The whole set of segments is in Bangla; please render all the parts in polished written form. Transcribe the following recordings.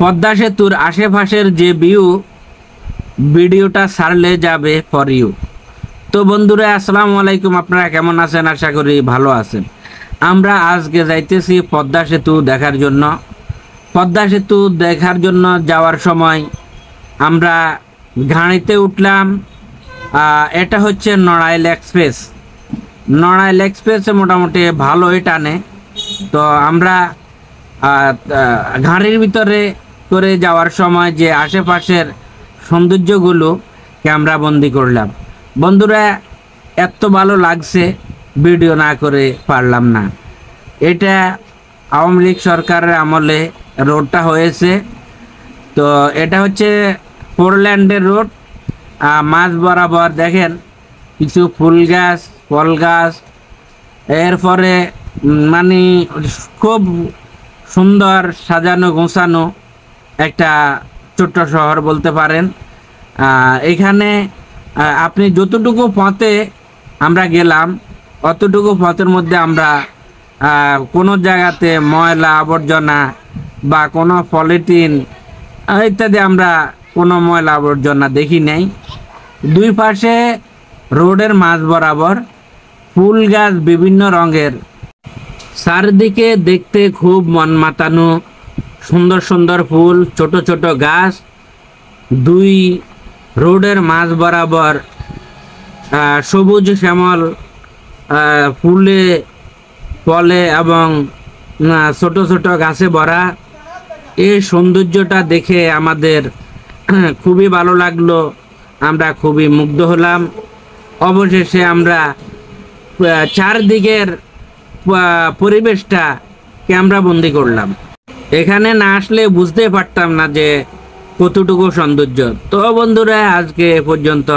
পদ্মা সেতুর আশেপাশের যে ভিডিওটা ছাড়লে যাবে ফর ইউ। তো বন্ধুরা, আসসালামু আলাইকুম, আপনারা কেমন আছেন? আশা করি ভালো আছেন। আমরা আজকে যাইতেছি পদ্মা সেতু দেখার জন্য। পদ্মা সেতু দেখার জন্য যাওয়ার সময় আমরা গাড়িতে উঠলাম। এটা হচ্ছে নড়াইল এক্সপ্রেস। নড়াইল এক্সপ্রেসে মোটামুটি ভালোই টানে। তো আমরা গাড়ির ভিতরে করে যাওয়ার সময় যে আশেপাশের সৌন্দর্যগুলো ক্যামেরা বন্দি করলাম। বন্ধুরা, এত ভালো লাগছে, ভিডিও না করে পারলাম না। এটা আওয়ামী লীগ সরকারের আমলে রোডটা হয়েছে। তো এটা হচ্ছে 4 ল্যান্ডের রোড। মাঝ বরাবর দেখেন কিছু ফুল গাছ, ফল গাছ, এরপরে মানে খুব সুন্দর সাজানো গোছানো একটা ছোট্ট শহর বলতে পারেন। এখানে আপনি যতটুকু পথে আমরা গেলাম অতটুকু পথের মধ্যে আমরা কোনো জায়গাতে ময়লা আবর্জনা বা কোনো পলিথিন ইত্যাদি আমরা কোনো ময়লা আবর্জনা দেখি নাই। দুই পাশে রোডের মাঝ বরাবর ফুল গাছ বিভিন্ন রঙের, চারদিকে দেখতে খুব মন মাতানো সুন্দর সুন্দর ফুল, ছোট ছোট গাছ। দুই রোডের মাঝ বরাবর সবুজ শ্যামল ফুলে ফলে এবং ছোট ছোট গাছে ভরা। এই সৌন্দর্যটা দেখে আমাদের খুবই ভালো লাগলো, আমরা খুবই মুগ্ধ হলাম। অবশেষে আমরা চারদিকের পরিবেশটা ক্যামেরা বন্দি করলাম। এখানে না আসলে বুঝতে পারতাম না যে কতটুকু সৌন্দর্য। তো বন্ধুরা, আজকে এ পর্যন্ত।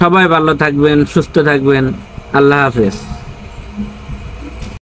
সবাই ভালো থাকবেন, সুস্থ থাকবেন। আল্লাহ হাফেজ।